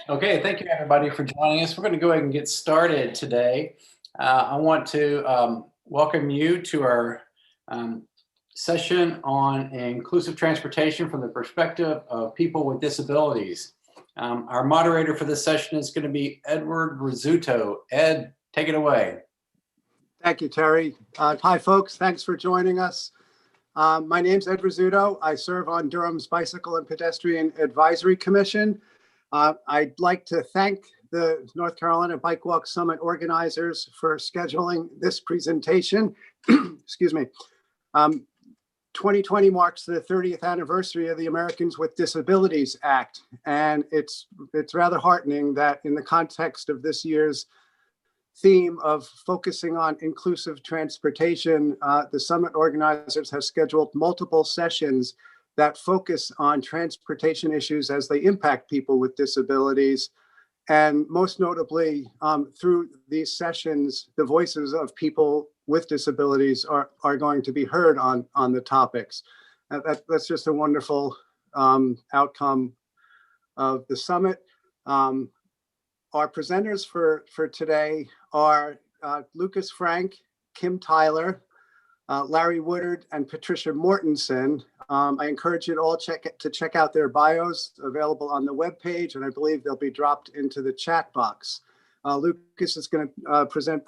Okay, thank you everybody for joining us. We're going to go ahead and get started today. I want to welcome you to our session on inclusive transportation from the perspective of people with disabilities. Our moderator for this session is going to be Edward Rizzuto. Ed, take it away. Thank you, Terry. Hi, folks. Thanks for joining us. My name's Ed Rizzuto. I serve on Durham's Bicycle and Pedestrian Advisory Commission. I'd like to thank the North Carolina Bike Walk Summit organizers for scheduling this presentation. Excuse me. 2020 marks the 30th anniversary of the Americans with Disabilities Act, and it's rather heartening that in the context of this year's theme of focusing on inclusive transportation, the summit organizers have scheduled multiple sessions that focus on transportation issues as they impact people with disabilities. And most notably, through these sessions, the voices of people with disabilities are going to be heard on the topics. That's just a wonderful outcome of the summit. Our presenters for today are Lucas Frank, Kim Tyler, Larry Woodard, and Patricia Mortensen. I encourage you to all check out their bios available on the webpage, and I believe they'll be dropped into the chat box. Lucas is going to present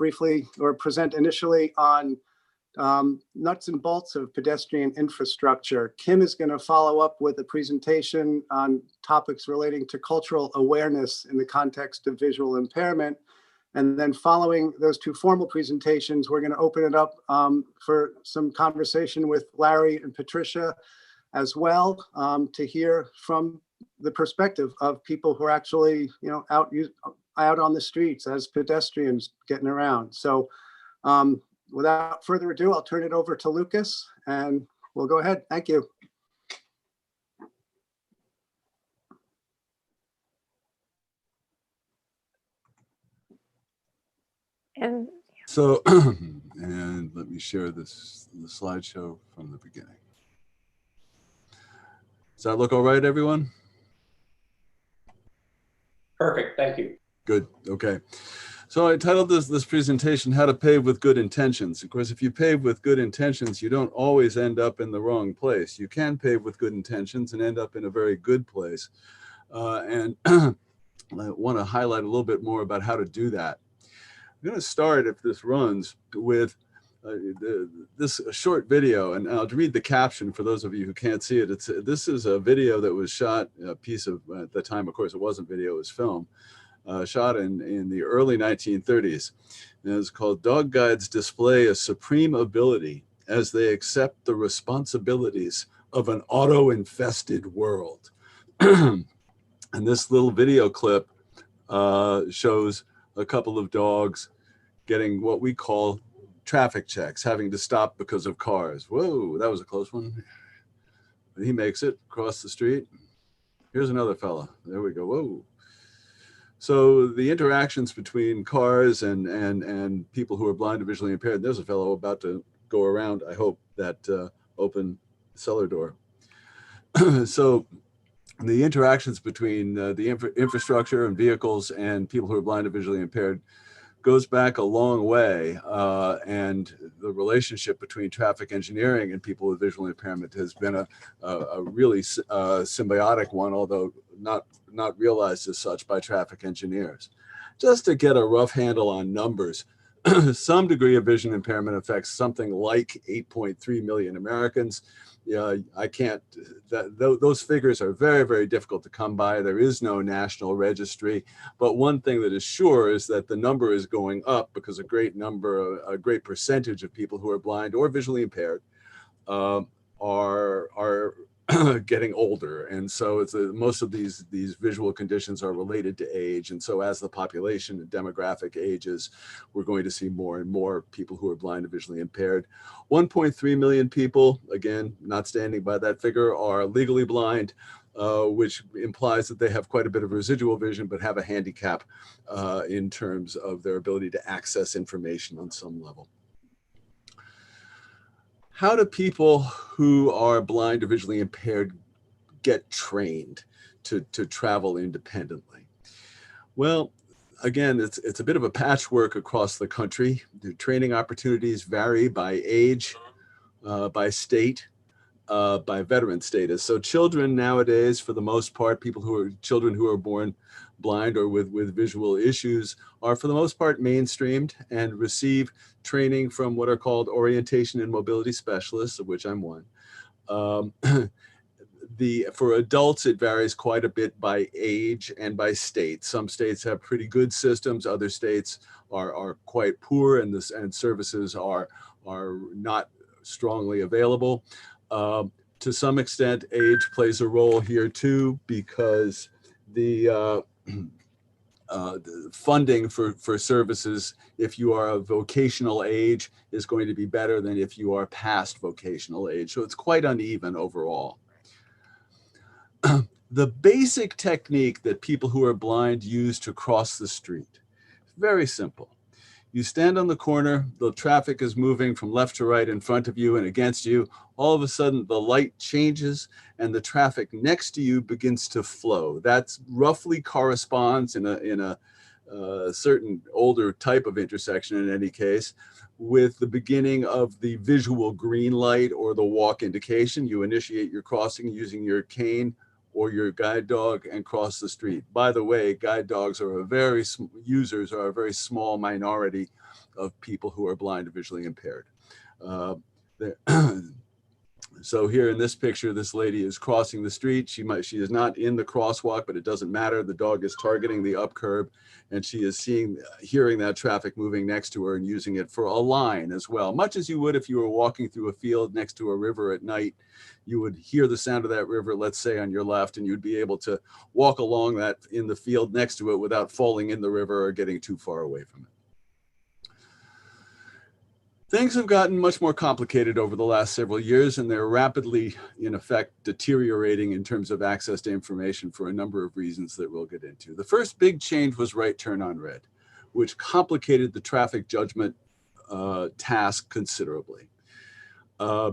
initially on nuts and bolts of pedestrian infrastructure. Kim is going to follow up with a presentation on topics relating to cultural awareness in the context of visual impairment. And then following those two formal presentations, we're going to open it up for some conversation with Larry and Patricia as well, to hear from the perspective of people who are actually, out on the streets as pedestrians getting around. So without further ado, I'll turn it over to Lucas and we'll go ahead. Thank you. So, and let me share the slideshow from the beginning. Does that look all right, everyone? Perfect, thank you. Good, okay. So I titled this presentation, How to Pave with Good Intentions. Of course, if you pave with good intentions, you don't always end up in the wrong place. You can pave with good intentions and end up in a very good place. And I want to highlight a little bit more about how to do that. I'm going to start, if this runs, with this short video, and I'll read the caption for those of you who can't see it. This is a video that was shot, a piece of, at the time, of course, it wasn't video, it was film, shot in the early 1930s. And it's called Dog Guides Display a Supreme Ability as They Accept the Responsibilities of an Auto-Infested World. And this little video clip shows a couple of dogs getting what we call traffic checks, having to stop because of cars. Whoa, that was a close one. He makes it across the street. Here's another fella. There we go. Whoa. So the interactions between cars and people who are blind or visually impaired, there's a fellow about to go around, I hope, that open cellar door. So the interactions between the infrastructure and vehicles and people who are blind or visually impaired goes back a long way, and the relationship between traffic engineering and people with visual impairment has been a really symbiotic one, although not realized as such by traffic engineers. Just to get a rough handle on numbers, some degree of vision impairment affects something like 8.3 million Americans. Yeah, I can't, those figures are very, very difficult to come by. There is no national registry, but one thing that is sure is that the number is going up because a great percentage of people who are blind or visually impaired are getting older. And so it's most of these visual conditions are related to age. And so as the population and demographic ages, we're going to see more and more people who are blind and visually impaired. 1.3 million people, again, not standing by that figure, are legally blind, which implies that they have quite a bit of residual vision, but have a handicap in terms of their ability to access information on some level. How do people who are blind or visually impaired get trained to travel independently? Well, again, it's a bit of a patchwork across the country. The training opportunities vary by age, by state, by veteran status. So children nowadays, for the most part, children who are born blind or with visual issues are for the most part mainstreamed and receive training from what are called orientation and mobility specialists, of which I'm one. Um, for adults, it varies quite a bit by age and by state. Some states have pretty good systems. Other states are quite poor, and services are not strongly available. To some extent, age plays a role here too, because the funding for services, if you are of vocational age, is going to be better than if you are past vocational age. So it's quite uneven overall. The basic technique that people who are blind use to cross the street, very simple. You stand on the corner, the traffic is moving from left to right in front of you and against you. All of a sudden, the light changes and the traffic next to you begins to flow. That roughly corresponds in a certain older type of intersection, in any case, with the beginning of the visual green light or the walk indication. You initiate your crossing using your cane or your guide dog and cross the street. By the way, guide dogs are a very small minority of people who are blind or visually impaired. So here in this picture, this lady is crossing the street. She is not in the crosswalk, but it doesn't matter. The dog is targeting the up curb, and she is hearing that traffic moving next to her and using it for a line as well, much as you would if you were walking through a field next to a river at night. You would hear the sound of that river, let's say on your left, and you'd be able to walk along that in the field next to it without falling in the river or getting too far away from it. Things have gotten much more complicated over the last several years, and they're rapidly, in effect, deteriorating in terms of access to information for a number of reasons that we'll get into. The first big change was right turn on red, which complicated the traffic judgment task considerably.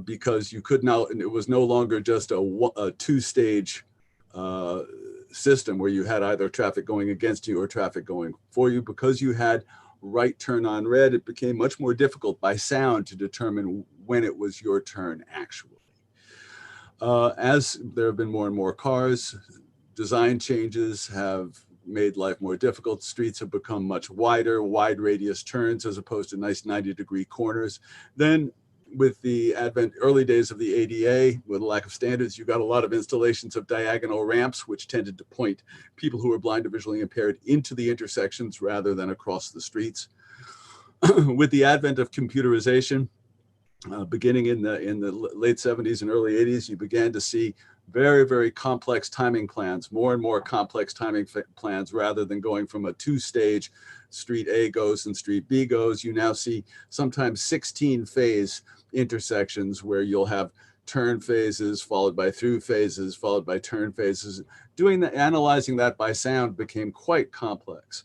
Because it was no longer just a two-stage system where you had either traffic going against you or traffic going for you. Because you had right turn on red, it became much more difficult by sound to determine when it was your turn actually. As there have been more and more cars, design changes have made life more difficult. Streets have become much wider, wide radius turns as opposed to nice 90-degree corners. Then with the early days of the ADA, with a lack of standards, you got a lot of installations of diagonal ramps, which tended to point people who were blind or visually impaired into the intersections rather than across the streets. With the advent of computerization, beginning in the late 70s and early 80s, you began to see very, very complex timing plans, more and more complex timing plans, rather than going from a two-stage street A goes and street B goes. You now see sometimes 16-phase intersections where you'll have turn phases followed by through phases followed by turn phases. Analyzing that by sound became quite complex.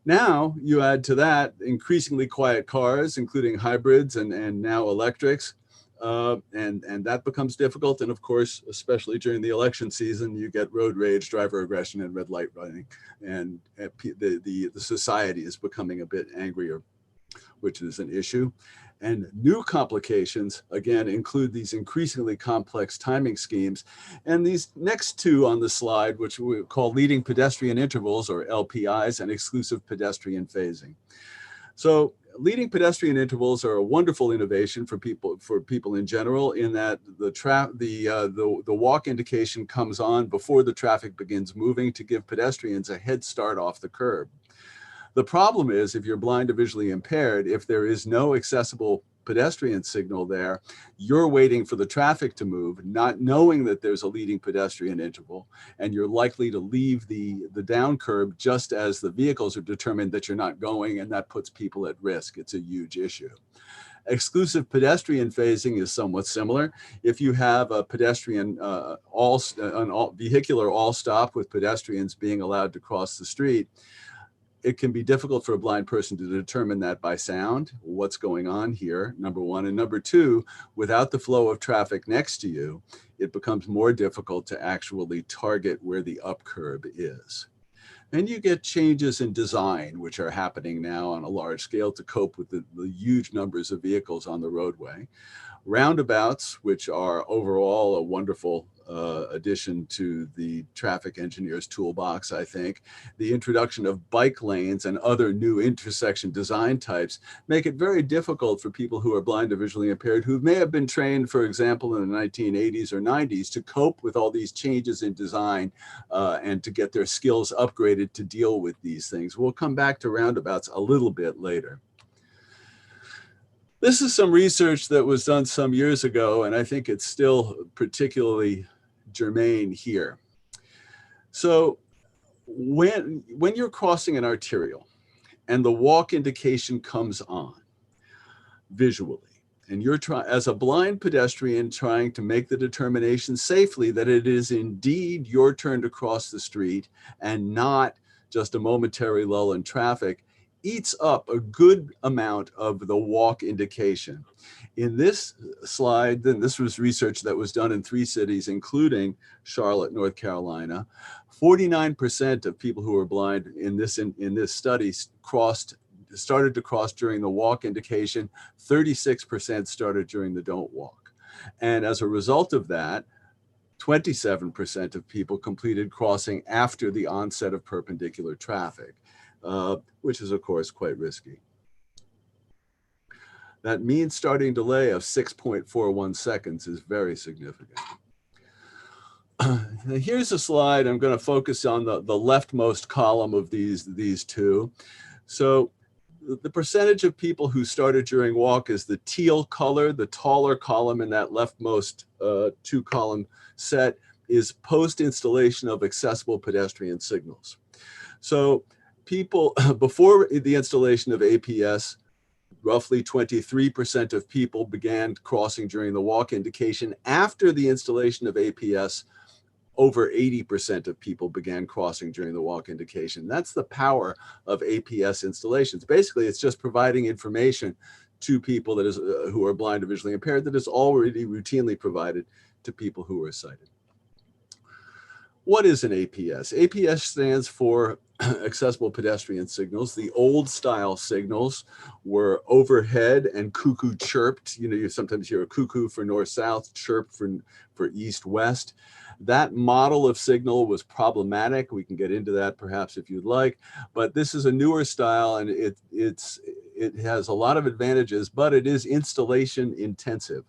Now you add to that increasingly quiet cars, including hybrids and now electrics, and that becomes difficult. And of course, especially during the election season, you get road rage, driver aggression, and red light running, and the society is becoming a bit angrier, which is an issue. And new complications, again, include these increasingly complex timing schemes. And these next two on the slide, which we call leading pedestrian intervals, or LPIs, and exclusive pedestrian phasing. So leading pedestrian intervals are a wonderful innovation for people in general, in that the walk indication comes on before the traffic begins moving to give pedestrians a head start off the curb. The problem is, if you're blind or visually impaired, if there is no accessible pedestrian signal there, you're waiting for the traffic to move, not knowing that there's a leading pedestrian interval, and you're likely to leave the down curb just as the vehicles are determined that you're not going, and that puts people at risk. It's a huge issue. Exclusive pedestrian phasing is somewhat similar. If you have a pedestrian vehicular all stop with pedestrians being allowed to cross the street, it can be difficult for a blind person to determine that by sound, what's going on here, number one. And number two, without the flow of traffic next to you, it becomes more difficult to actually target where the up curb is. And you get changes in design, which are happening now on a large scale to cope with the huge numbers of vehicles on the roadway. Roundabouts, which are overall a wonderful addition to the traffic engineer's toolbox, I think. The introduction of bike lanes and other new intersection design types make it very difficult for people who are blind or visually impaired who may have been trained, for example, in the 1980s or 90s to cope with all these changes in design and to get their skills upgraded to deal with these things. We'll come back to roundabouts a little bit later. This is some research that was done some years ago, and I think it's still particularly germane here. So when you're crossing an arterial and the walk indication comes on visually, and you're as a blind pedestrian trying to make the determination safely that it is indeed your turn to cross the street and not just a momentary lull in traffic, eats up a good amount of the walk indication. In this slide, then this was research that was done in 3 cities, including Charlotte, North Carolina. 49% of people who were blind in this study started to cross during the walk indication. 36% started during the don't walk. And as a result of that, 27% of people completed crossing after the onset of perpendicular traffic. Which is, of course, quite risky. That mean starting delay of 6.41 seconds is very significant. Here's a slide. I'm going to focus on the leftmost column of these two. So the percentage of people who started during walk is the teal color. The taller column in that leftmost 2-column set is post-installation of accessible pedestrian signals. So people, before the installation of APS, roughly 23% of people began crossing during the walk indication. After the installation of APS, over 80% of people began crossing during the walk indication. That's the power of APS installations. Basically, it's just providing information to people that is, who are blind or visually impaired that is already routinely provided to people who are sighted. What is an APS? APS stands for accessible pedestrian signals. The old style signals were overhead and cuckoo chirped. You know, you sometimes hear a cuckoo for north-south, chirp for east-west. That model of signal was problematic. We can get into that perhaps if you'd like, but this is a newer style and it has a lot of advantages, but it is installation intensive.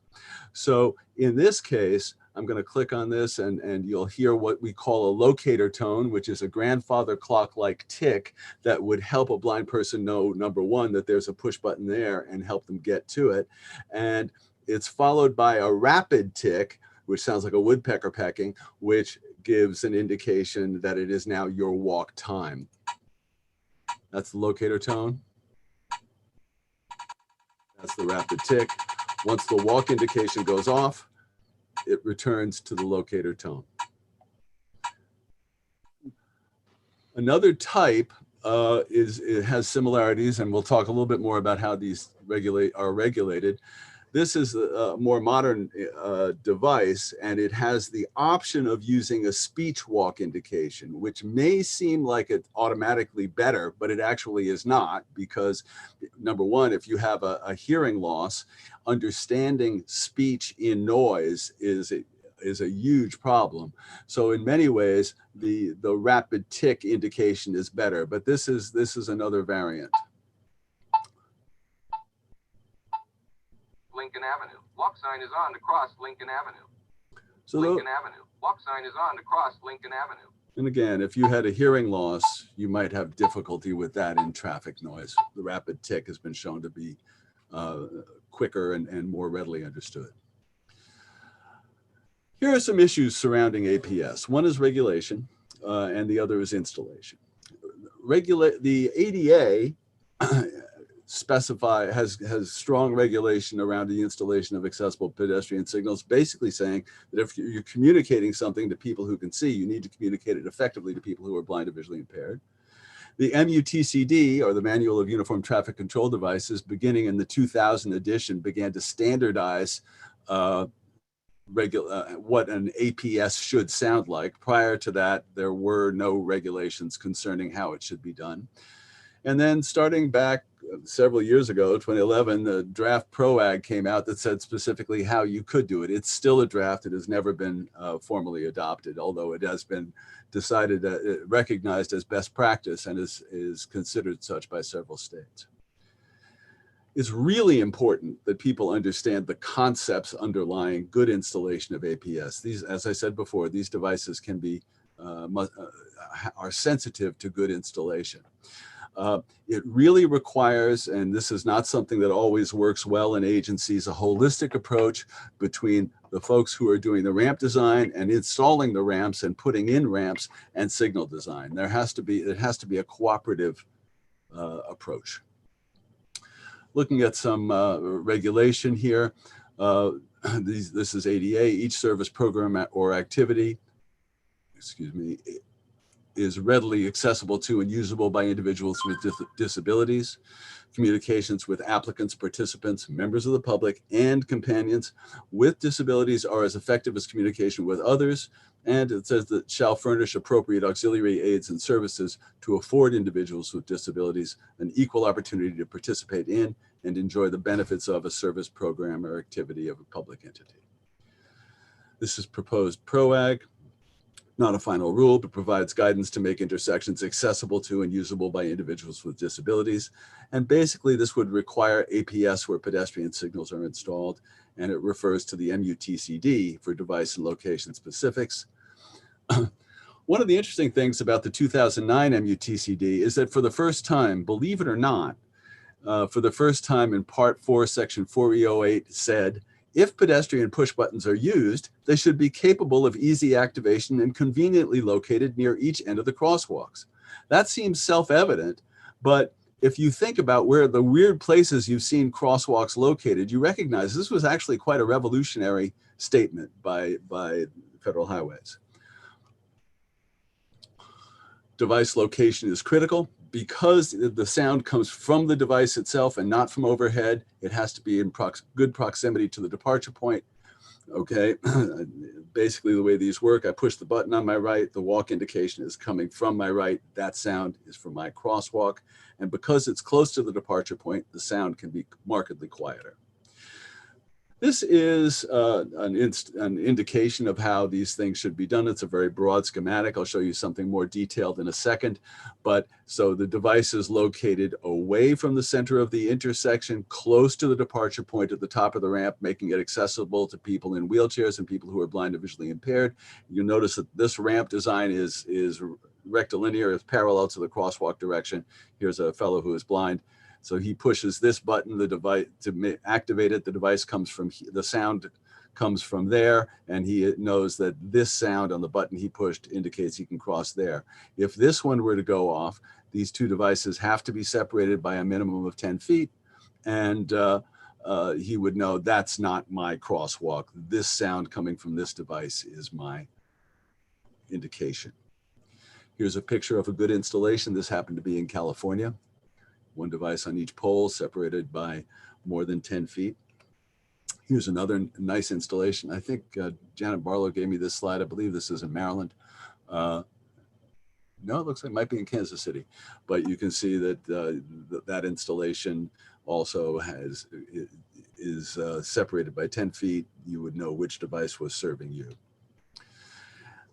So in this case, I'm going to click on this and you'll hear what we call a locator tone, which is a grandfather clock-like tick that would help a blind person know, number one, that there's a push button there and help them get to it. And it's followed by a rapid tick, which sounds like a woodpecker pecking, which gives an indication that it is now your walk time. That's the locator tone. That's the rapid tick. Once the walk indication goes off, it returns to the locator tone. Another type it has similarities, and we'll talk a little bit more about how these are regulated. This is a more modern device, and it has the option of using a speech walk indication, which may seem like it's automatically better, but it actually is not, because number one, if you have a hearing loss, understanding speech in noise is a huge problem. So in many ways, the rapid tick indication is better, but this is another variant. Lincoln Avenue. Walk sign is on to cross Lincoln Avenue. So Lincoln Avenue. Walk sign is on to cross Lincoln Avenue. And again, if you had a hearing loss, you might have difficulty with that in traffic noise. The rapid tick has been shown to be quicker and more readily understood. Here are some issues surrounding APS. One is regulation, and the other is installation. The ADA has strong regulation around the installation of accessible pedestrian signals, basically saying that if you're communicating something to people who can see, you need to communicate it effectively to people who are blind or visually impaired. The MUTCD, or the Manual of Uniform Traffic Control Devices, beginning in the 2000 edition, began to standardize what an APS should sound like. Prior to that, there were no regulations concerning how it should be done. And then starting back several years ago, 2011, the draft PROAG came out that said specifically how you could do it. It's still a draft. It has never been formally adopted, although it has been decided, recognized as best practice and is considered such by several states. It's really important that people understand the concepts underlying good installation of APS. These, as I said before, these devices can be, are sensitive to good installation. It really requires, and this is not something that always works well in agencies, a holistic approach between the folks who are doing the ramp design and installing the ramps and putting in ramps and signal design. It has to be a cooperative approach. Looking at some regulation here, this is ADA, each service program or activity, is readily accessible to and usable by individuals with disabilities. Communications with applicants, participants, members of the public, and companions with disabilities are as effective as communication with others. And it says that shall furnish appropriate auxiliary aids and services to afford individuals with disabilities an equal opportunity to participate in and enjoy the benefits of a service program or activity of a public entity. This is proposed PROAG, not a final rule, but provides guidance to make intersections accessible to and usable by individuals with disabilities. And basically this would require APS where pedestrian signals are installed, and it refers to the MUTCD for device and location specifics. One of the interesting things about the 2009 MUTCD is that for the first time, believe it or not, for the first time in Part 4, Section 4E08 said, if pedestrian push buttons are used, they should be capable of easy activation and conveniently located near each end of the crosswalks. That seems self-evident, but if you think about where the weird places you've seen crosswalks located, you recognize this was actually quite a revolutionary statement by Federal Highways. Device location is critical. Because the sound comes from the device itself and not from overhead, it has to be in good proximity to the departure point. Okay, basically the way these work, I push the button on my right, the walk indication is coming from my right, that sound is from my crosswalk. And because it's close to the departure point, the sound can be markedly quieter. This is an indication of how these things should be done. It's a very broad schematic. I'll show you something more detailed in a second. But so the device is located away from the center of the intersection, close to the departure point at the top of the ramp, making it accessible to people in wheelchairs and people who are blind or visually impaired. You'll notice that this ramp design is rectilinear, is parallel to the crosswalk direction. Here's a fellow who is blind. So he pushes this button, the device to activate it. The device comes from, the sound comes from there, and he knows that this sound on the button he pushed indicates he can cross there. If this one were to go off, these two devices have to be separated by a minimum of 10 feet. And he would know that's not my crosswalk. This sound coming from this device is my indication. Here's a picture of a good installation. This happened to be in California. One device on each pole separated by more than 10 feet. Here's another nice installation. I think Janet Barlow gave me this slide. I believe this is in Maryland. No, it looks like it might be in Kansas City, but you can see that that installation also is separated by 10 feet. You would know which device was serving you.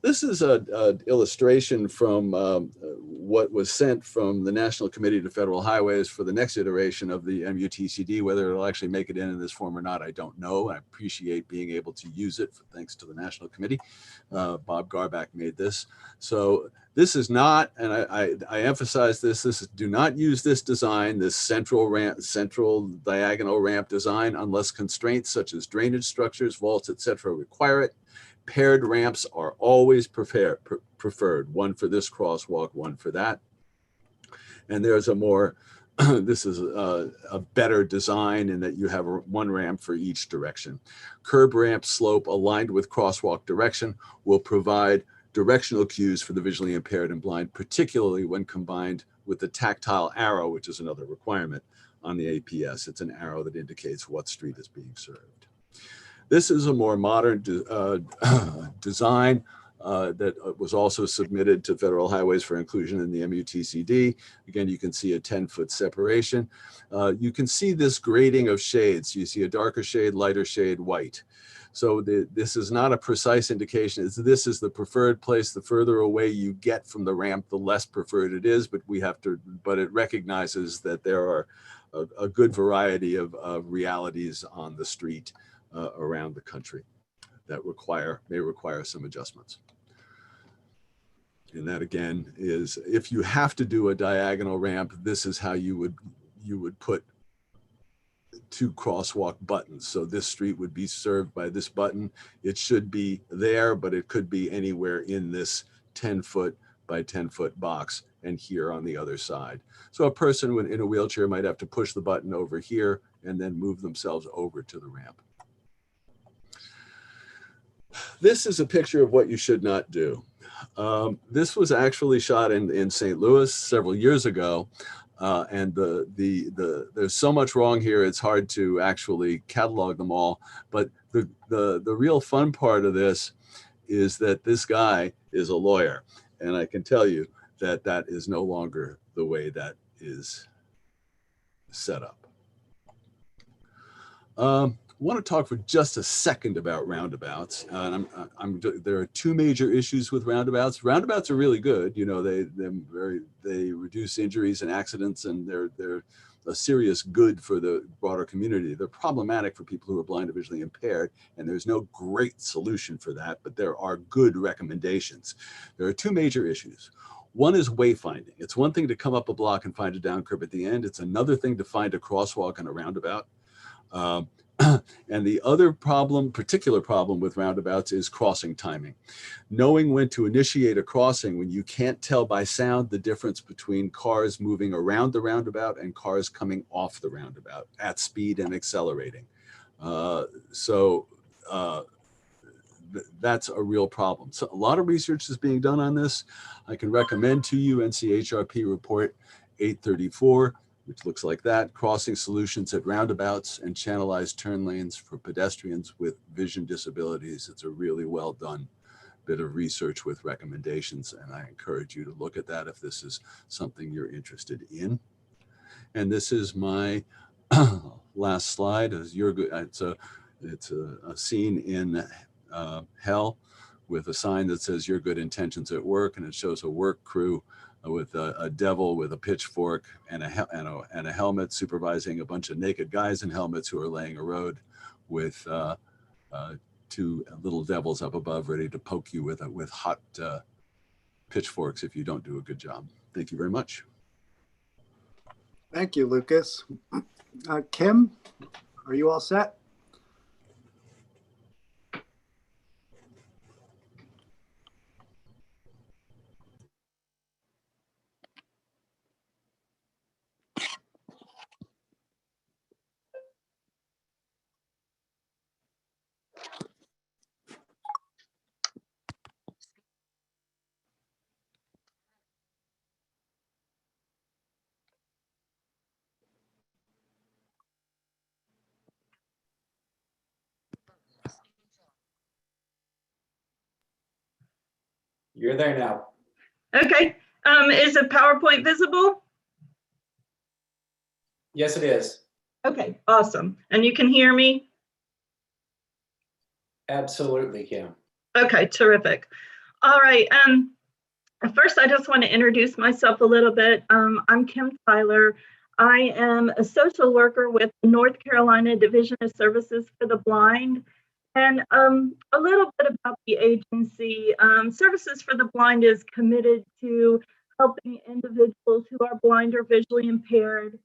This is an illustration from what was sent from the National Committee to Federal Highways for the next iteration of the MUTCD. Whether it'll actually make it in this form or not, I don't know. I appreciate being able to use it thanks to the National Committee. Bob Garback made this. So this is not, and I emphasize this, do not use this design, this central diagonal ramp design, unless constraints such as drainage structures, vaults, etc. require it. Paired ramps are always preferred, one for this crosswalk, one for that. And there's a more, this is a better design in that you have one ramp for each direction. Curb ramp slope aligned with crosswalk direction will provide directional cues for the visually impaired and blind, particularly when combined with the tactile arrow, which is another requirement on the APS. It's an arrow that indicates what street is being served. This is a more modern design that was also submitted to Federal Highways for inclusion in the MUTCD. Again, you can see a 10-foot separation. You can see this grading of shades. You see a darker shade, lighter shade, white. So this is not a precise indication. This is the preferred place. The further away you get from the ramp, the less preferred it is, but it recognizes that there are a good variety of realities on the street around the country that may require some adjustments. And that again is, if you have to do a diagonal ramp, this is how you would put 2 crosswalk buttons. So this street would be served by this button. It should be there, but it could be anywhere in this 10-foot by 10-foot box and here on the other side. So a person in a wheelchair might have to push the button over here and then move themselves over to the ramp. This is a picture of what you should not do. This was actually shot in St. Louis several years ago. And there's so much wrong here, it's hard to actually catalog them all. But the real fun part of this is that this guy is a lawyer. And I can tell you that that is no longer the way that is set up. I want to talk for just a second about roundabouts. There are 2 major issues with roundabouts. Roundabouts are really good. You know, they reduce injuries and accidents, and they're a serious good for the broader community. They're problematic for people who are blind or visually impaired, and there's no great solution for that, but there are good recommendations. There are 2 major issues. One is wayfinding. It's one thing to come up a block and find a down curve at the end. It's another thing to find a crosswalk and a roundabout. And the other particular problem with roundabouts is crossing timing. Knowing when to initiate a crossing when you can't tell by sound the difference between cars moving around the roundabout and cars coming off the roundabout at speed and accelerating. That's a real problem. So a lot of research is being done on this. I can recommend to you NCHRP report 834. Which looks like that, crossing solutions at roundabouts and channelized turn lanes for pedestrians with vision disabilities. It's a really well done bit of research with recommendations, and I encourage you to look at that if this is something you're interested in. And this is my last slide. It's a scene in hell with a sign that says "Your good intentions at work," and it shows a work crew with a devil with a pitchfork and a helmet supervising a bunch of naked guys in helmets who are laying a road with 2 little devils up above ready to poke you with hot pitchforks if you don't do a good job. Thank you very much. Thank you, Lucas. Kim, are you all set? You're there now. Okay. Is the PowerPoint visible? Yes, it is. Okay, awesome. And you can hear me? Absolutely, Kim. Okay, terrific. All right. First, I just want to introduce myself a little bit. I'm Kim Tyler. I am a social worker with the North Carolina Division of Services for the Blind. And a little bit about the agency. Services for the Blind is committed to helping individuals who are blind or visually impaired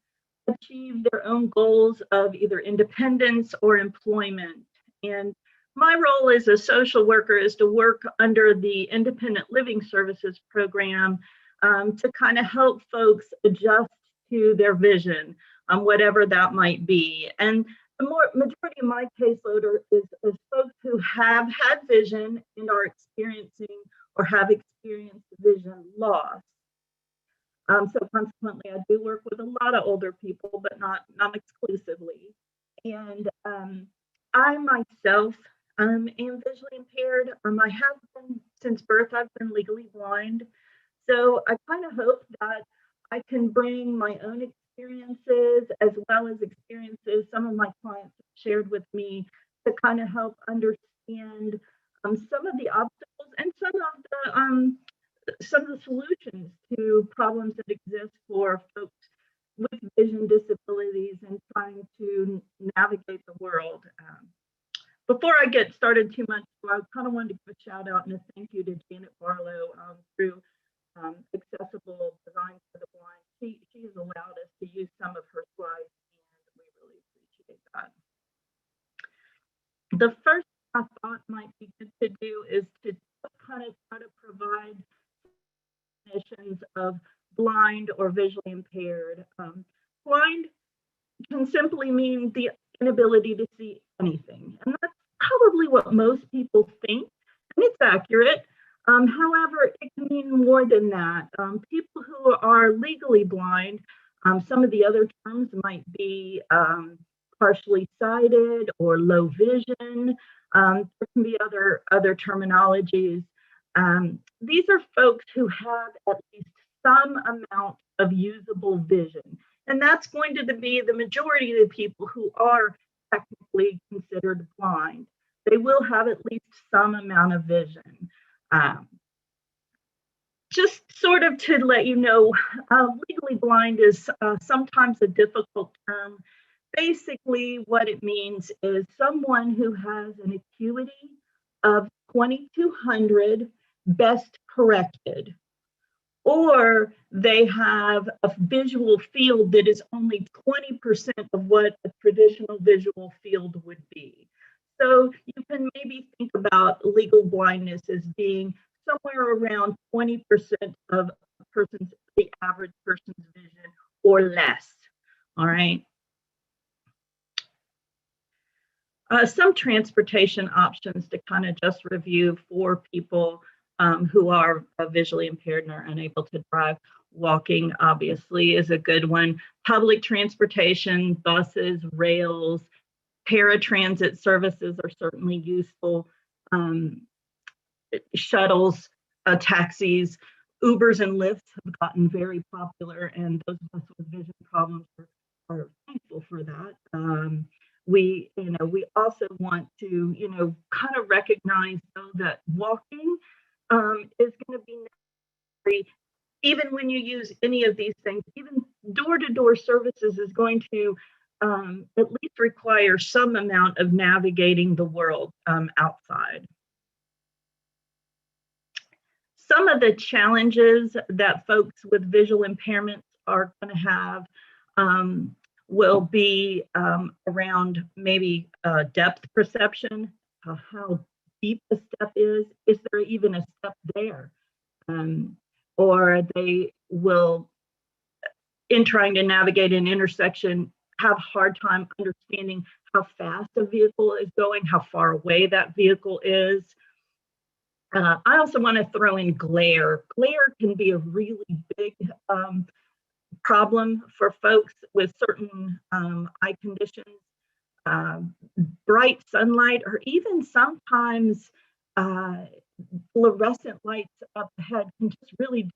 achieve their own goals of either independence or employment. And my role as a social worker is to work under the Independent Living Services program to kind of help folks adjust to their vision, whatever that might be. And the majority of my caseload is folks who have had vision and are experiencing or have experienced vision loss. So consequently, I do work with a lot of older people, but not exclusively. And I myself am visually impaired. I have been since birth. I've been legally blind. So I kind of hope that I can bring my own experiences as well as experiences some of my clients have shared with me to kind of help understand some of the obstacles and some of the solutions to problems that exist for folks with vision disabilities and trying to navigate the world. Before I get started too much, I kind of wanted to give a shout out and a thank you to Janet Barlow through Accessible Design for the Blind. She has allowed us to use some of her slides, and we really appreciate that. The first I thought might be good to do is to kind of try to provide definitions of blind or visually impaired. Blind can simply mean the inability to see anything, and that's probably what most people think, and it's accurate. However, it can mean more than that. People who are legally blind, some of the other terms might be partially sighted or low vision. There can be other terminologies. These are folks who have at least some amount of usable vision. And that's going to be the majority of the people who are technically considered blind. They will have at least some amount of vision. Just sort of to let you know, legally blind is sometimes a difficult term. Basically, what it means is someone who has an acuity of 2200 best corrected, or they have a visual field that is only 20% of what a traditional visual field would be. So you can maybe think about legal blindness as being somewhere around 20% of the average person's vision or less. All right. Some transportation options to kind of just review for people who are visually impaired and are unable to drive. Walking obviously is a good one. Public transportation, buses, rails, paratransit services are certainly useful. Shuttles, taxis, Ubers and Lyfts have gotten very popular, and those of us with vision problems are thankful for that. We also want to, kind of recognize though that walking is going to be necessary. Even when you use any of these things, even door-to-door services is going to at least require some amount of navigating the world outside. Some of the challenges that folks with visual impairments are going to have will be around maybe depth perception, how deep a step is there even a step there? Or they will, in trying to navigate an intersection, have a hard time understanding how fast a vehicle is going, how far away that vehicle is. I also want to throw in glare. Glare can be a really big problem for folks with certain eye conditions. Bright sunlight, or even sometimes fluorescent lights up ahead, can just really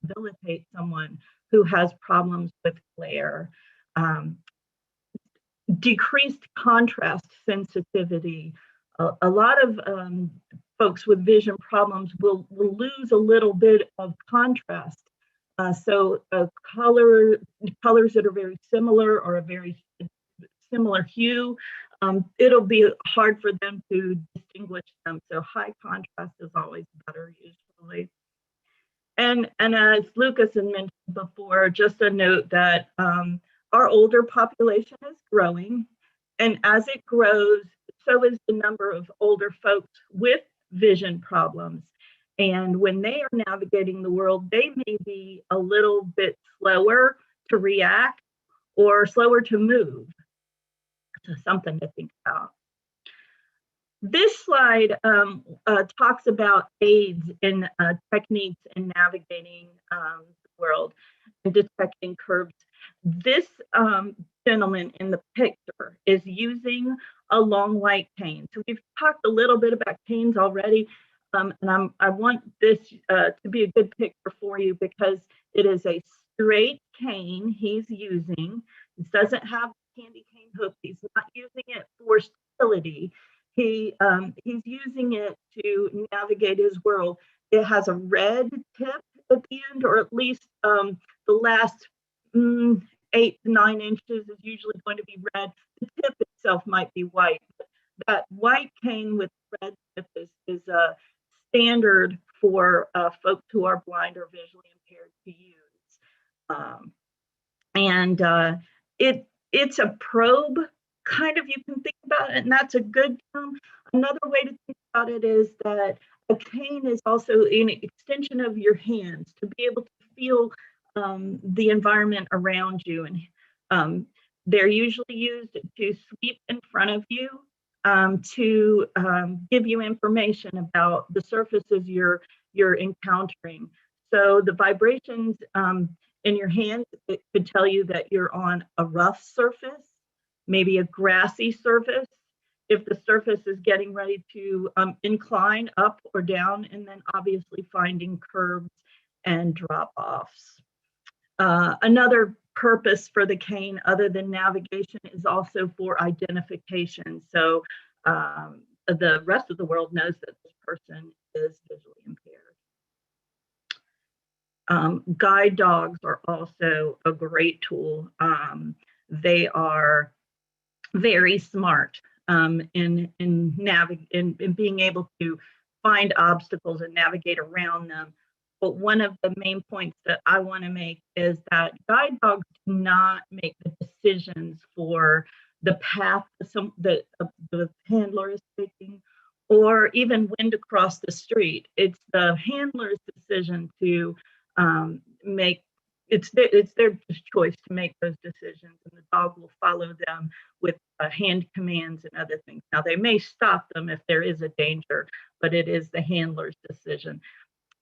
debilitate someone who has problems with glare. Decreased contrast sensitivity. A lot of folks with vision problems will lose a little bit of contrast. So colors that are very similar or a very similar hue, it'll be hard for them to distinguish them. So high contrast is always better usually. And as Lucas had mentioned before, just a note that our older population is growing, and as it grows, so is the number of older folks with vision problems. And when they are navigating the world, they may be a little bit slower to react or slower to move. So something to think about. This slide talks about aids in techniques in navigating the world and detecting curbs. This gentleman in the picture is using a long white cane. So we've talked a little bit about canes already, and I want this to be a good picture for you because it is a straight cane he's using. It doesn't have a candy cane hook. He's not using it for stability. He's using it to navigate his world. It has a red tip at the end, or at least the last 8 to 9 inches is usually going to be red. The tip itself might be white. But that white cane with red tip is a standard for folks who are blind or visually impaired to use. It's a probe, kind of, you can think about it, and that's a good term. Another way to think about it is that a cane is also an extension of your hands to be able to feel the environment around you. And they're usually used to sweep in front of you to give you information about the surfaces you're encountering. So the vibrations in your hands, it could tell you that you're on a rough surface, maybe a grassy surface, if the surface is getting ready to incline up or down, and then obviously finding curves and drop-offs. Another purpose for the cane other than navigation is also for identification. So the rest of the world knows that this person is visually impaired. Guide dogs are also a great tool. They are very smart in being able to find obstacles and navigate around them. But one of the main points that I want to make is that guide dogs do not make the decisions for the path the handler is taking, or even when to cross the street. It's the handler's decision to make. It's their choice to make those decisions, and the dog will follow them with hand commands and other things. Now, they may stop them if there is a danger, but it is the handler's decision.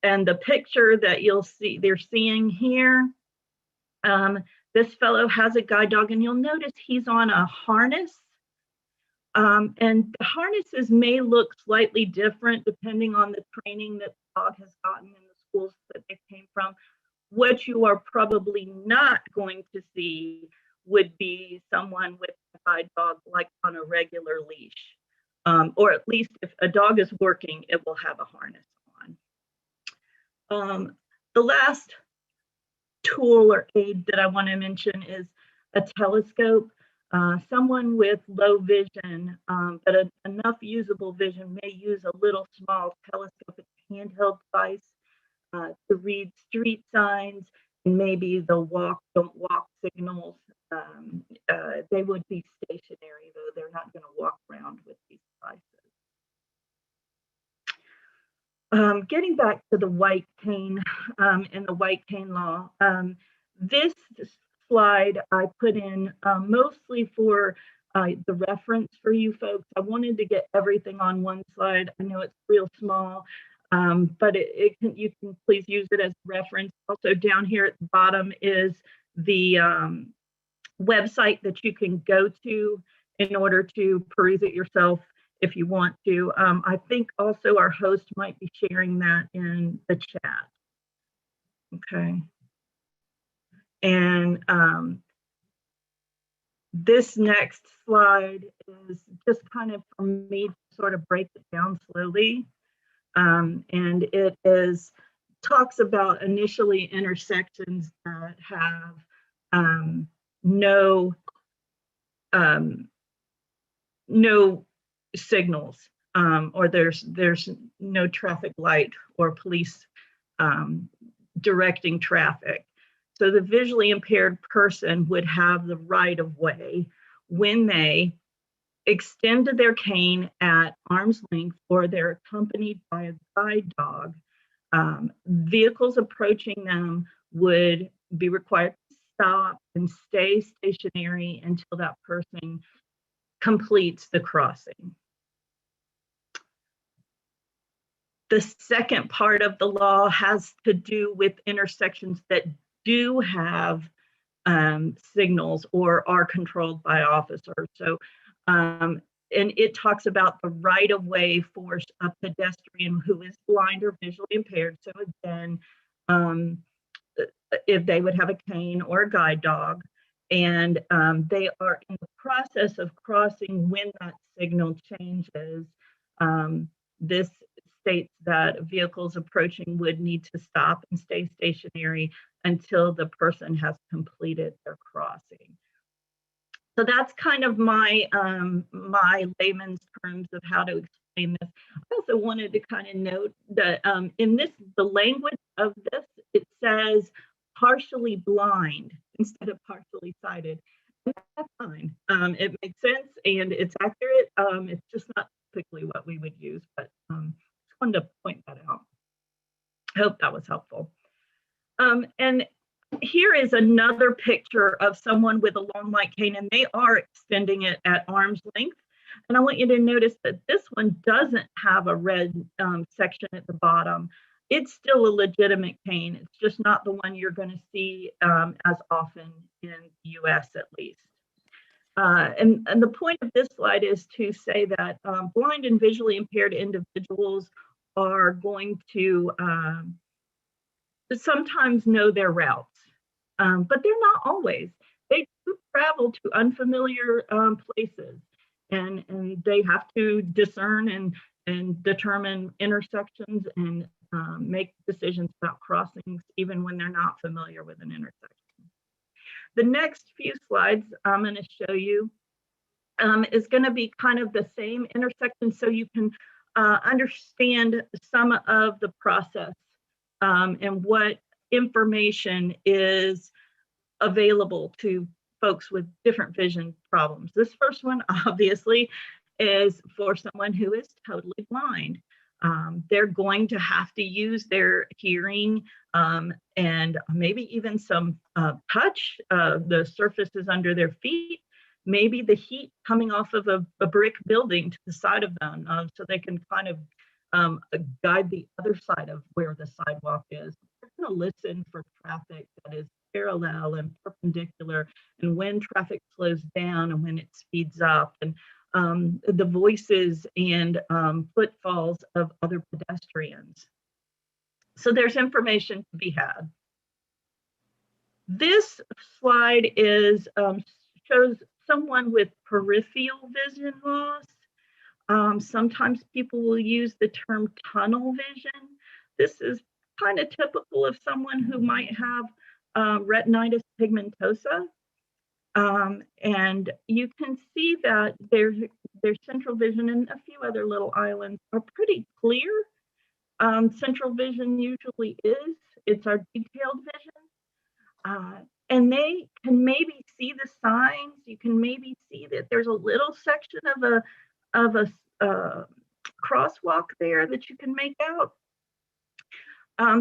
And the picture that they're seeing here, this fellow has a guide dog, and you'll notice he's on a harness. And the harnesses may look slightly different depending on the training that the dog has gotten in the schools that they came from. What you are probably not going to see would be someone with a guide dog like on a regular leash, or at least if a dog is working, it will have a harness on. The last tool or aid that I want to mention is a telescope. Someone with low vision, but enough usable vision, may use a little small telescopic handheld device to read street signs and maybe the don't walk signals. They would be stationary, though. They're not going to walk around with these devices. Getting back to the white cane and the white cane law, this slide I put in mostly for the reference for you folks. I wanted to get everything on one slide. I know it's real small, but you can please use it as reference. Also down here at the bottom is the website that you can go to in order to peruse it yourself if you want to. I think also our host might be sharing that in the chat. Okay. And this next slide is just kind of for me to sort of break it down slowly. And it talks about initially intersections that have no signals, or there's no traffic light or police directing traffic. So the visually impaired person would have the right of way when they extend their cane at arm's length or they're accompanied by a guide dog. Vehicles approaching them would be required to stop and stay stationary until that person completes the crossing. The second part of the law has to do with intersections that do have signals or are controlled by officers. So, and it talks about the right of way for a pedestrian who is blind or visually impaired. So again, if they would have a cane or a guide dog, and they are in the process of crossing when that signal changes, this states that vehicles approaching would need to stop and stay stationary until the person has completed their crossing. So that's kind of my my layman's terms of how to explain this. I also wanted to kind of note that in this, the language of this, it says partially blind instead of partially sighted. And that's fine. It makes sense and it's accurate. It's just not typically what we would use, but just wanted to point that out. I hope that was helpful. And here is another picture of someone with a long white cane, and they are extending it at arm's length. And I want you to notice that this one doesn't have a red section at the bottom. It's still a legitimate cane. It's just not the one you're going to see as often in the US at least. And the point of this slide is to say that blind and visually impaired individuals are going to sometimes know their routes, but they're not always. They do travel to unfamiliar places, and they have to discern and determine intersections and make decisions about crossings even when they're not familiar with an intersection. The next few slides I'm going to show you is going to be kind of the same intersection, so you can understand some of the process and what information is available to folks with different vision problems. This first one, obviously, is for someone who is totally blind. They're going to have to use their hearing and maybe even some touch, the surfaces under their feet, maybe the heat coming off of a brick building to the side of them, so they can kind of guide the other side of where the sidewalk is. They're going to listen for traffic that is parallel and perpendicular, and when traffic slows down and when it speeds up, and the voices and footfalls of other pedestrians. So there's information to be had. This slide is shows someone with peripheral vision loss. Sometimes people will use the term tunnel vision. This is kind of typical of someone who might have retinitis pigmentosa. And you can see that their central vision and a few other little islands are pretty clear. Central vision usually is. It's our detailed vision. And they can maybe see the signs. You can maybe see that there's a little section of a crosswalk there that you can make out.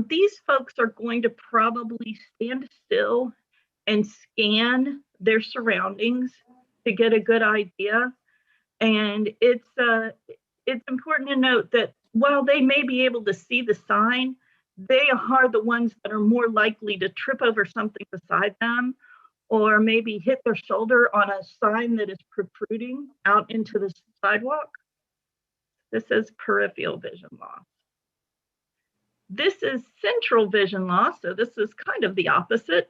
These folks are going to probably stand still and scan their surroundings to get a good idea. And it's important to note that while they may be able to see the sign, they are the ones that are more likely to trip over something beside them, or maybe hit their shoulder on a sign that is protruding out into the sidewalk. This is peripheral vision loss. This is central vision loss, so this is kind of the opposite.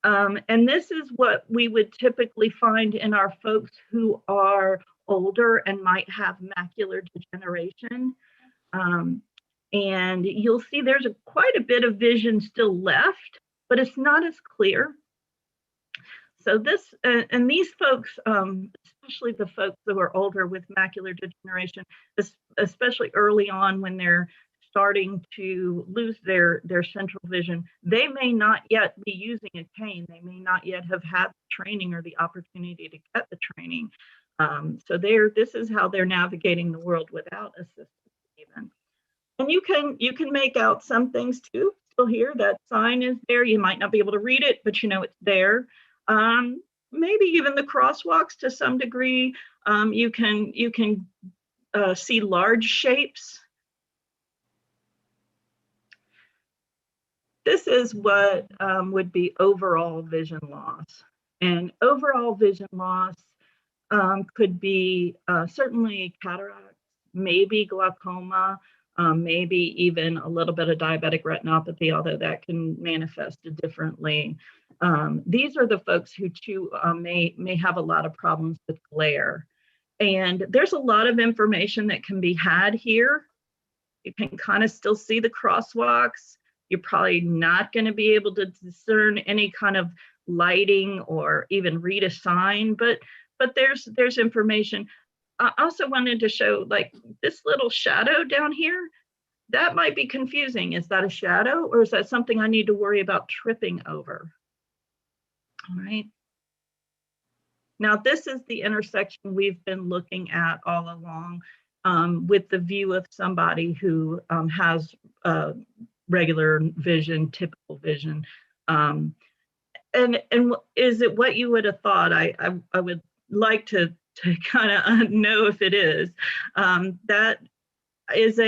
And this is what we would typically find in our folks who are older and might have macular degeneration. And you'll see there's quite a bit of vision still left, but it's not as clear. So this, and these folks, especially the folks who are older with macular degeneration, especially early on when they're starting to lose their central vision, they may not yet be using a cane. They may not yet have had the training or the opportunity to get the training. So this is how they're navigating the world without assistance even. And you can make out some things too. Still here, that sign is there. You might not be able to read it, but you know it's there. Maybe even the crosswalks to some degree. You can see large shapes. this is what would be overall vision loss. And overall vision loss could be certainly cataracts, maybe glaucoma, maybe even a little bit of diabetic retinopathy, although that can manifest differently. These are the folks who may have a lot of problems with glare. And there's a lot of information that can be had here. You can kind of still see the crosswalks. You're probably not going to be able to discern any kind of lighting or even read a sign, but there's information. I also wanted to show like this little shadow down here. That might be confusing. Is that a shadow or is that something I need to worry about tripping over? All right. Now, this is the intersection we've been looking at all along with the view of somebody who has regular vision, typical vision. And is it what you would have thought? I would like to kind of know if it is. That is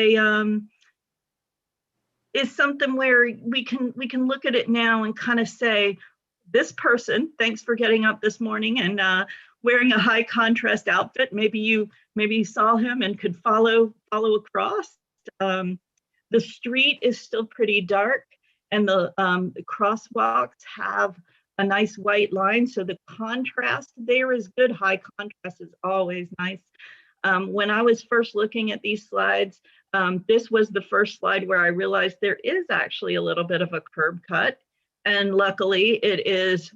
is something where we can look at it now and kind of say, this person, thanks for getting up this morning and wearing a high contrast outfit. Maybe you saw him and could follow across. The street is still pretty dark, and the crosswalks have a nice white line, so the contrast there is good. High contrast is always nice. When I was first looking at these slides, this was the first slide where I realized there is actually a little bit of a curb cut. And luckily it is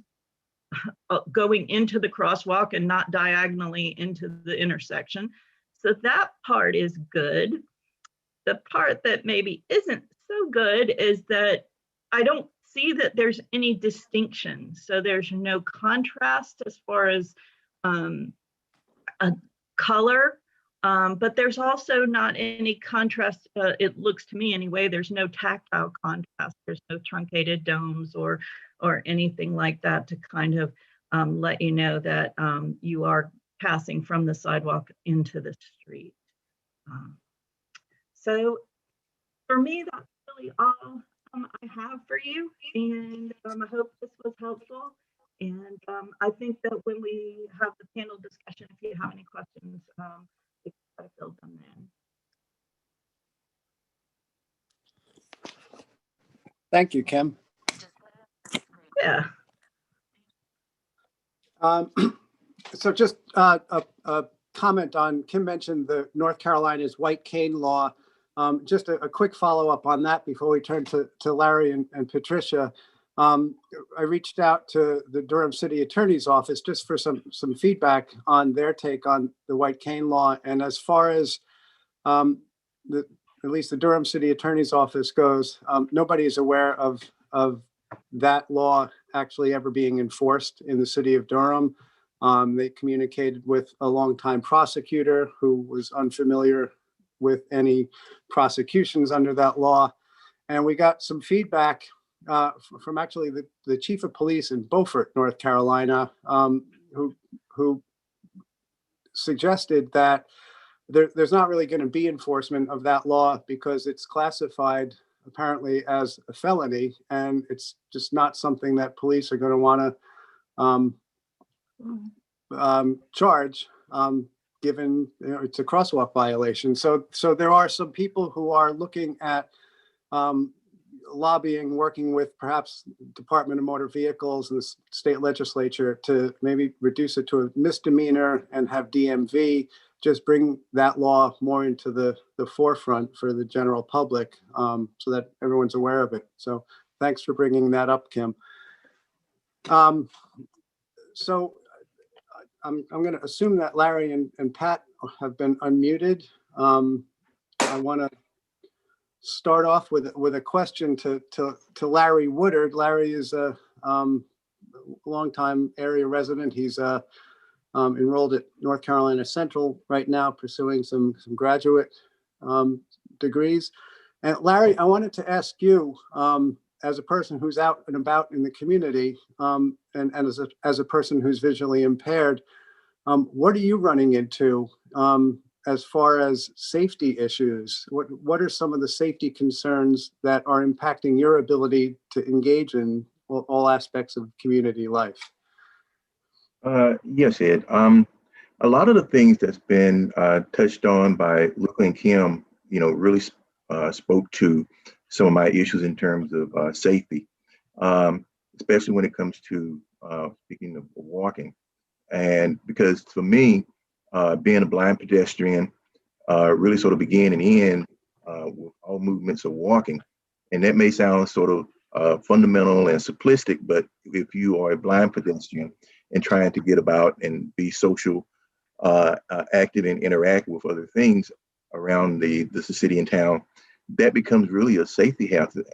going into the crosswalk and not diagonally into the intersection. So that part is good. The part that maybe isn't so good is that I don't see that there's any distinction. So there's no contrast as far as a color, but there's also not any contrast. It looks to me anyway, there's no tactile contrast. There's no truncated domes or anything like that to kind of let you know that you are passing from the sidewalk into the street. So for me, that's really all I have for you. And I hope this was helpful. And I think that when we have the panel discussion, if you have any questions, we can try to fill them in. Thank you, Kim. Yeah. So just a comment on, Kim mentioned the North Carolina's white cane law. Just a quick follow-up on that before we turn to Larry and Patricia. I reached out to the Durham City Attorney's Office just for some feedback on their take on the white cane law. And as far as at least the Durham City Attorney's Office goes, nobody is aware of that law actually ever being enforced in the city of Durham. They communicated with a longtime prosecutor who was unfamiliar with any prosecutions under that law. And we got some feedback from actually the chief of police in Beaufort, North Carolina, who suggested that there's not really going to be enforcement of that law because it's classified apparently as a felony, and it's just not something that police are going to want to charge, given it's a crosswalk violation. So there are some people who are looking at lobbying, working with perhaps Department of Motor Vehicles and the state legislature to maybe reduce it to a misdemeanor and have DMV, just bring that law more into the forefront for the general public, so that everyone's aware of it. So thanks for bringing that up, Kim. So I'm going to assume that Larry and Pat have been unmuted. I want to start off with a question to Larry Woodard. Larry is a longtime area resident. He's enrolled at North Carolina Central right now, pursuing some graduate degrees. And Larry, I wanted to ask you, as a person who's out and about in the community, and as a person who's visually impaired, what are you running into as far as safety issues? What are some of the safety concerns that are impacting your ability to engage in all aspects of community life? Yes, Ed. A lot of the things that's been touched on by Luca and Kim, really spoke to some of my issues in terms of safety, especially when it comes to speaking of walking. And because for me, being a blind pedestrian, really sort of began and end with all movements of walking. And that may sound sort of fundamental and simplistic, but if you are a blind pedestrian and trying to get about and be social, active and interact with other things around the city and town, that becomes really a safety hazard,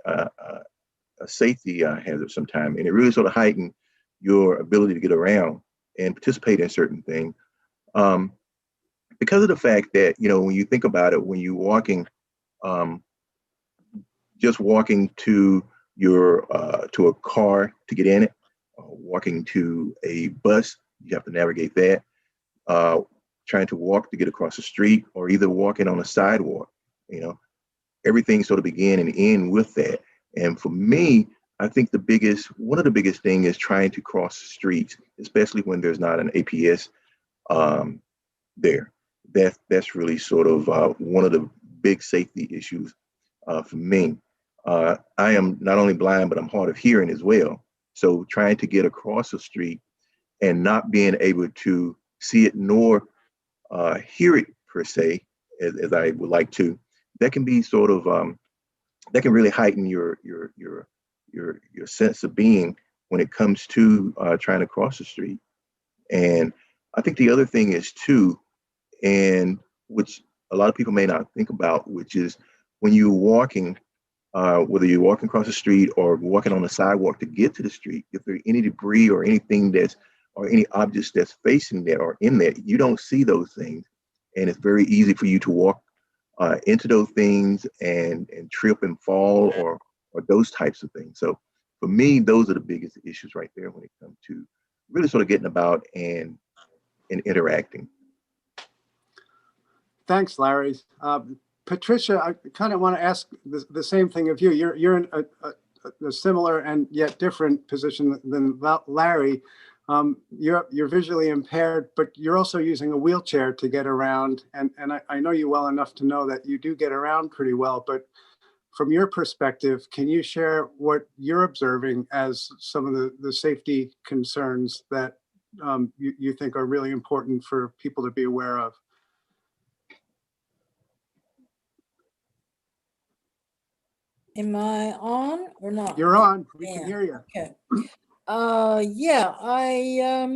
hazard sometimes. And it really sort of heighten your ability to get around and participate in certain things. Because of the fact that, when you think about it, when you're walking, just walking to to a car to get in it, walking to a bus, you have to navigate that. Trying to walk to get across the street, or either walking on a sidewalk, everything sort of began and end with that. And for me, I think one of the biggest things is trying to cross the streets, especially when there's not an APS there. That's really sort of one of the big safety issues for me. I am not only blind, but I'm hard of hearing as well. So trying to get across the street and not being able to see it nor hear it per se, as I would like to, that can be sort of that can really heighten your sense of being when it comes to trying to cross the street. And I think the other thing is too, and which a lot of people may not think about, which is when you're walking, whether you're walking across the street or walking on the sidewalk to get to the street, if there's any debris or anything or any objects that's facing there or in there, you don't see those things. And it's very easy for you to walk into those things and trip and fall or those types of things. So for me, those are the biggest issues right there when it comes to really sort of getting about and interacting. Thanks, Larry. Patricia, I kind of want to ask the same thing of you. You're in a similar and yet different position than Larry. You're visually impaired, but you're also using a wheelchair to get around. And I know you well enough to know that you do get around pretty well. But from your perspective, can you share what you're observing as some of the safety concerns that you think are really important for people to be aware of? Am I on or not? You're on. We can hear you. Okay. Yeah, I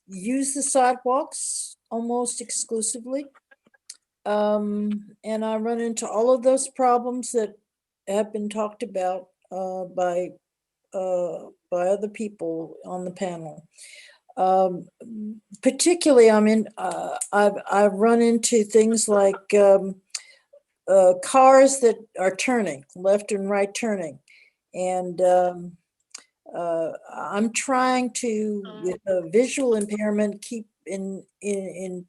use the sidewalks almost exclusively. And I run into all of those problems that have been talked about by other people on the panel. Particularly, I've run into things like cars that are turning, left and right turning. And I'm trying to, with a visual impairment, keep in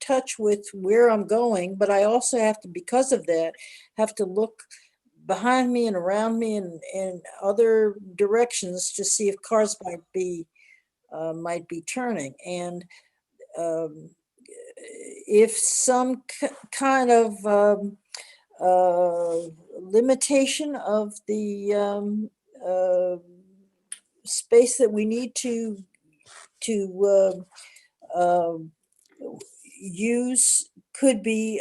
touch with where I'm going, but I also have to, because of that, have to look behind me and around me and other directions to see if cars might be turning. And if some kind of limitation of the space that we need to use could be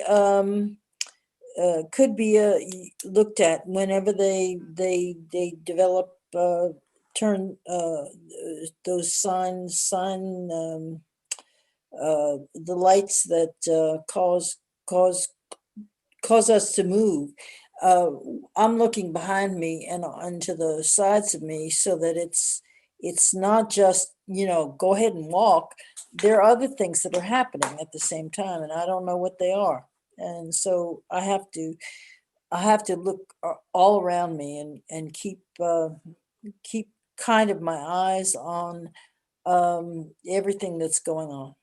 looked at whenever they develop turn those sign the lights that cause us to move. I'm looking behind me and onto the sides of me so that it's not just, go ahead and walk. There are other things that are happening at the same time, and I don't know what they are. And so I have to look all around me and keep kind of my eyes on everything that's going on.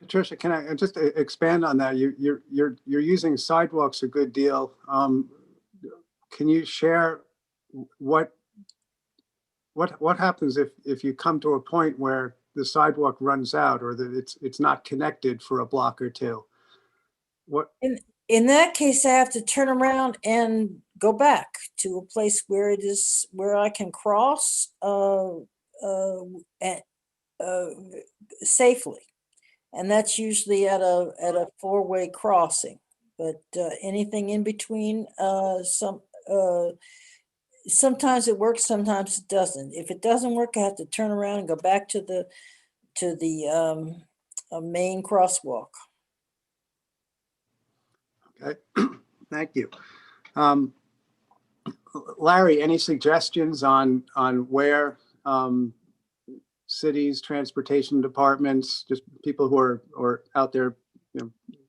Patricia, can I just expand on that? You're using sidewalks a good deal. Can you share what happens if you come to a point where the sidewalk runs out or that it's not connected for a block or two? What? In that case, I have to turn around and go back to a place where it is where I can cross safely, and that's usually at a four-way crossing. But anything in between, sometimes it works, sometimes it doesn't. If it doesn't work, I have to turn around and go back to the main crosswalk. Okay, thank you. Larry, any suggestions on where cities, transportation departments, just people who are out there,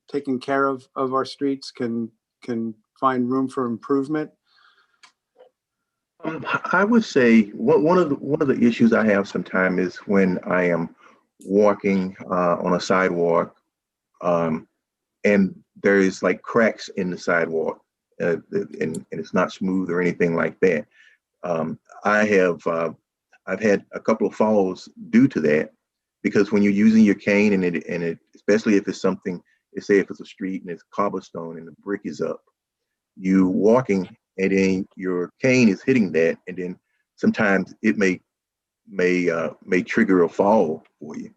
taking care of our streets can find room for improvement? I would say one of the issues I have sometimes is when I am walking on a sidewalk, and there is like cracks in the sidewalk, and it's not smooth or anything like that. I've had a couple of falls due to that, because when you're using your cane and it especially if it's something, say if it's a street and it's cobblestone and the brick is up, you walking and then your cane is hitting that, and then sometimes it may trigger a fall for you.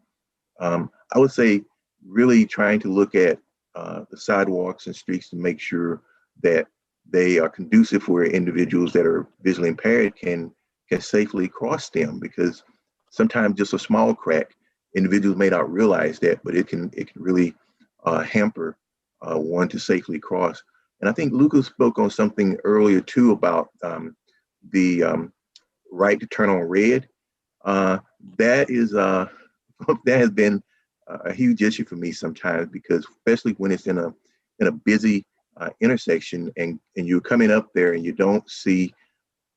I would say really trying to look at the sidewalks and streets to make sure that they are conducive where individuals that are visually impaired can safely cross them, because sometimes just a small crack, individuals may not realize that, but it can really hamper one to safely cross. And I think Lucas spoke on something earlier too about the right to turn on red. That is that has been a huge issue for me sometimes, because especially when it's in a busy intersection and you're coming up there and you don't see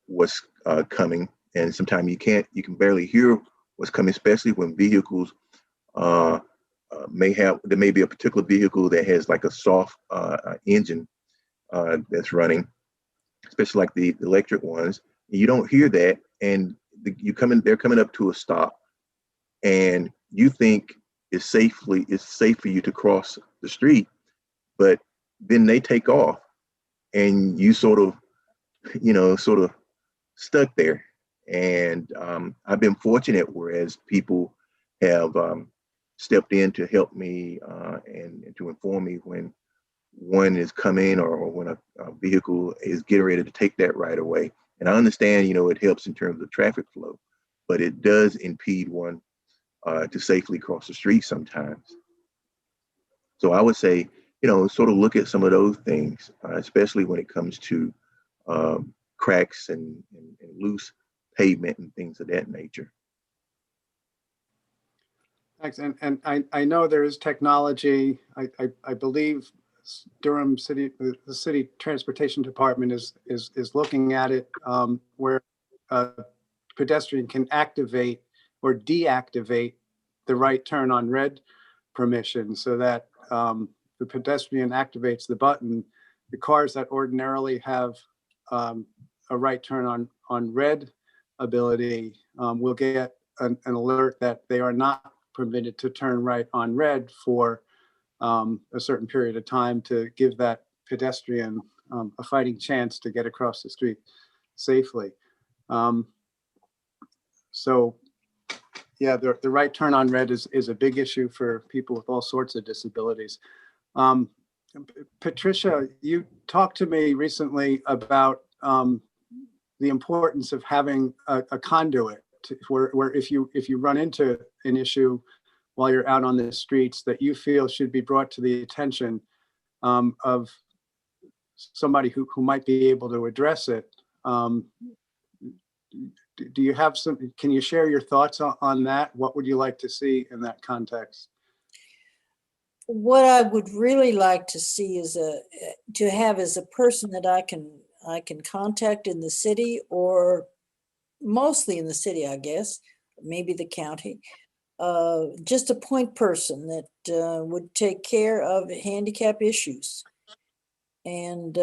what's coming, and sometimes you can barely hear what's coming, especially when vehicles there may be a particular vehicle that has like a soft engine that's running, especially like the electric ones. You don't hear that, and they're coming up to a stop, and you think it's safe for you to cross the street, but then they take off, and you sort of stuck there. And I've been fortunate, whereas people have stepped in to help me and to inform me when one is coming or when a vehicle is getting ready to take that right away. And I understand, it helps in terms of traffic flow, but it does impede one to safely cross the street sometimes. So I would say, sort of look at some of those things, especially when it comes to cracks and loose pavement and things of that nature. Thanks. And I know there is technology. I believe Durham City, the City Transportation Department is looking at it, where a pedestrian can activate or deactivate the right turn on red permission, so that the pedestrian activates the button. The cars that ordinarily have a right turn on red ability will get an alert that they are not permitted to turn right on red for a certain period of time, to give that pedestrian a fighting chance to get across the street safely. So yeah, the right turn on red is a big issue for people with all sorts of disabilities. Patricia, you talked to me recently about the importance of having a conduit where if you run into an issue while you're out on the streets that you feel should be brought to the attention of somebody who might be able to address it. Do you have can you share your thoughts on that? What would you like to see in that context? What I would really like to see is to have as a person that I can contact in the city, or mostly in the city, I guess, maybe the county, just a point person that would take care of handicap issues. And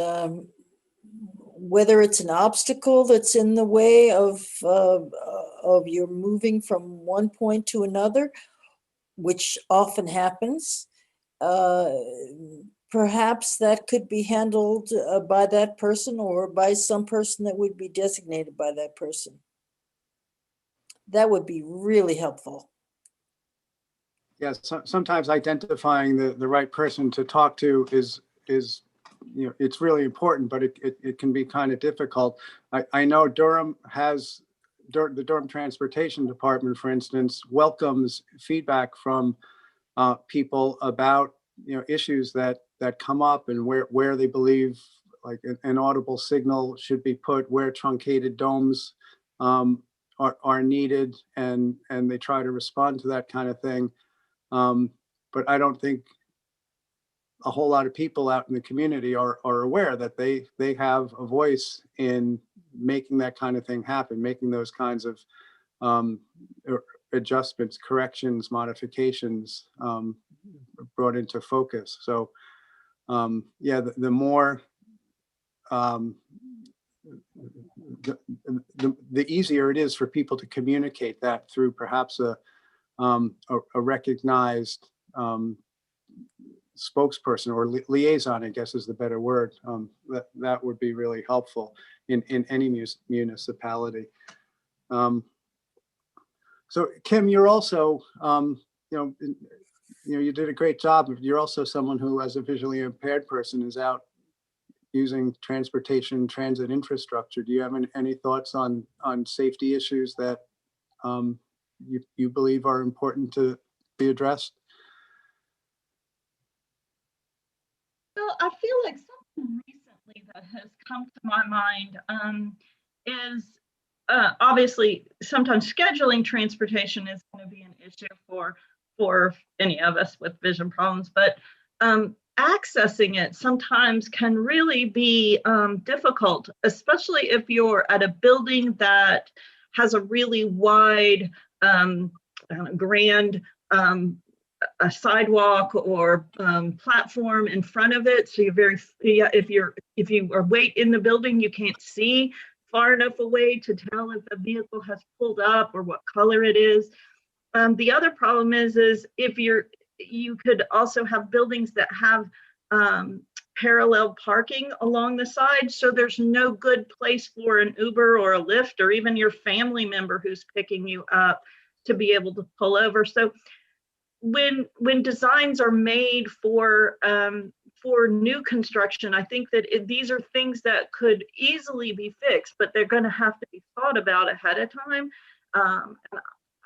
whether it's an obstacle that's in the way of your moving from one point to another, which often happens, perhaps that could be handled by that person or by some person that would be designated by that person. That would be really helpful. Yes, sometimes identifying the right person to talk to is it's really important, but it can be kind of difficult. I know Durham has, the Durham Transportation Department, for instance, welcomes feedback from people about issues that come up and where they believe like an audible signal should be put, where truncated domes are needed, and they try to respond to that kind of thing. But I don't think a whole lot of people out in the community are aware that they have a voice in making that kind of thing happen, making those kinds of adjustments, corrections, modifications brought into focus. So yeah, the more the easier it is for people to communicate that through perhaps a recognized spokesperson or liaison, I guess is the better word. That would be really helpful in any municipality. So Kim, you're also, you did a great job. You're also someone who, as a visually impaired person, is out using transit infrastructure. Do you have any thoughts on safety issues that you believe are important to be addressed? Well, I feel like something recently that has come to my mind is obviously sometimes scheduling transportation is going to be an issue for any of us with vision problems, but accessing it sometimes can really be difficult, especially if you're at a building that has a really wide, grand a sidewalk or platform in front of it. So if you are wait in the building, you can't see far enough away to tell if the vehicle has pulled up or what color it is. The other problem is if you could also have buildings that have parallel parking along the side. So there's no good place for an Uber or a Lyft or even your family member who's picking you up to be able to pull over. So when designs are made for new construction, I think that these are things that could easily be fixed, but they're going to have to be thought about ahead of time. And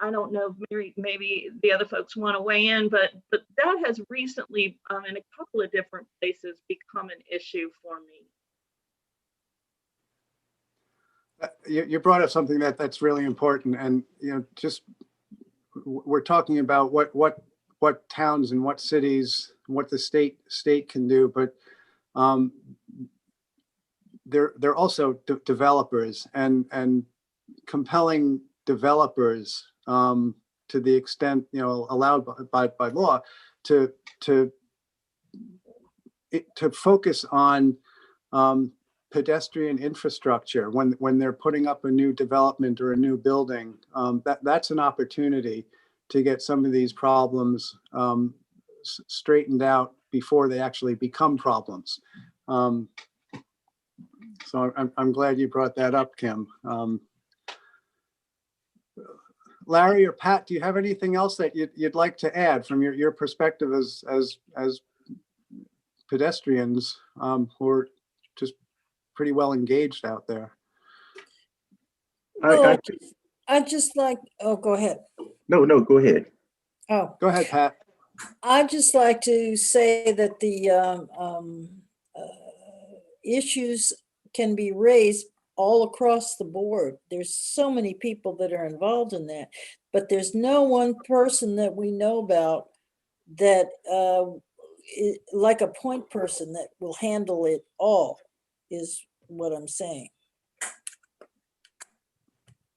I don't know, maybe the other folks want to weigh in, but that has recently, in a couple of different places, become an issue for me. You brought up something that's really important, and just we're talking about what towns and what cities, what the state can do, but they're also developers and compelling developers to the extent allowed by law to focus on pedestrian infrastructure when they're putting up a new development or a new building. That's an opportunity to get some of these problems straightened out before they actually become problems. So I'm glad you brought that up, Kim. Larry or Pat, do you have anything else that you'd like to add from your perspective as pedestrians who are just pretty well engaged out there? I just like, oh, go ahead. No, go ahead. Oh, Go ahead, Pat. I'd just like to say that the issues can be raised all across the board. There's so many people that are involved in that, but there's no one person that we know about that like a point person that will handle it all, is what I'm saying.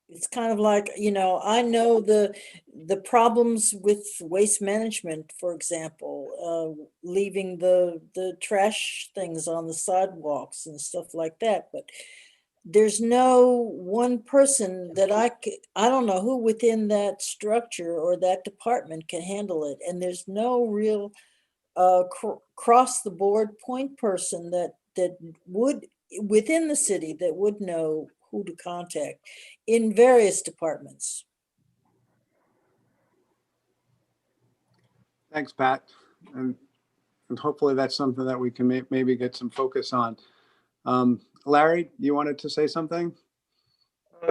It's kind of like, you know, I know the problems with waste management, for example, leaving the trash things on the sidewalks and stuff like that, but there's no one person that I don't know who within that structure or that department can handle it. And there's no real cross the board point person that would within the city that would know who to contact in various departments. Thanks, Pat. And hopefully that's something that we can maybe get some focus on. Larry, you wanted to say something?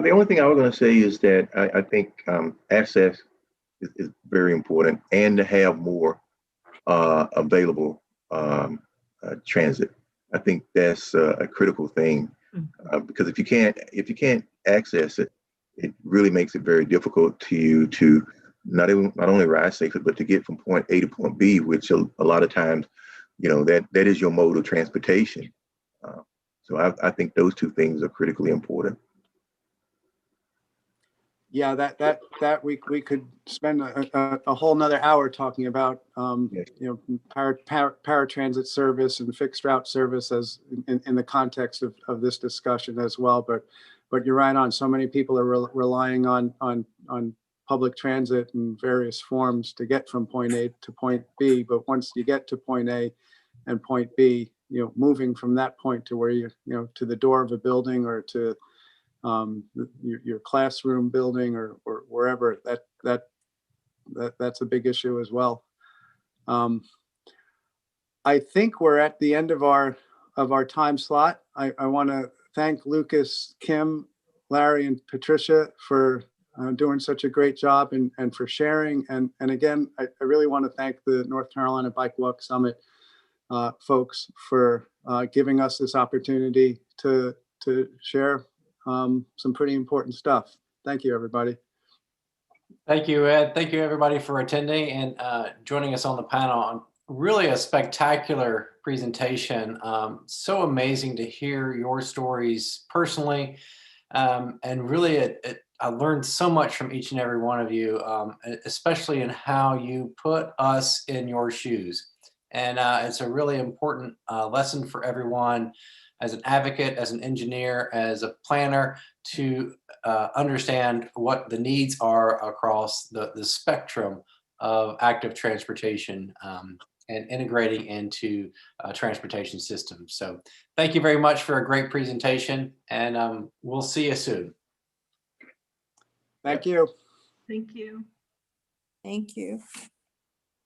The only thing I was going to say is that I think access is very important, and to have more available transit. I think that's a critical thing, because if you can't access it, it really makes it very difficult to you to not only ride safely, but to get from point A to point B, which a lot of times, you know, that is your mode of transportation. So I think those two things are critically important. Yeah, that we could spend a whole nother hour talking about Yes. you know, paratransit service and fixed route service as in the context of this discussion as well. But you're right on. So many people are relying on public transit in various forms to get from point A to point B. But once you get to point A and point B, you know, moving from that point to where you know, to the door of a building or to your classroom building or wherever, that's a big issue as well. I think we're at the end of our time slot. I want to thank Lucas, Kim, Larry, and Patricia for doing such a great job and for sharing. And again, I really want to thank the North Carolina Bike Walk Summit folks for giving us this opportunity to share some pretty important stuff. Thank you, everybody. Thank you, Ed. Thank you, everybody, for attending and joining us on the panel. On really a spectacular presentation. So amazing to hear your stories personally. And really, I learned so much from each and every one of you, especially in how you put us in your shoes. And it's a really important lesson for everyone as an advocate, as an engineer, as a planner, to understand what the needs are across the spectrum of active transportation and integrating into transportation systems. So thank you very much for a great presentation, and we'll see you soon. Thank you. Thank you. Thank you.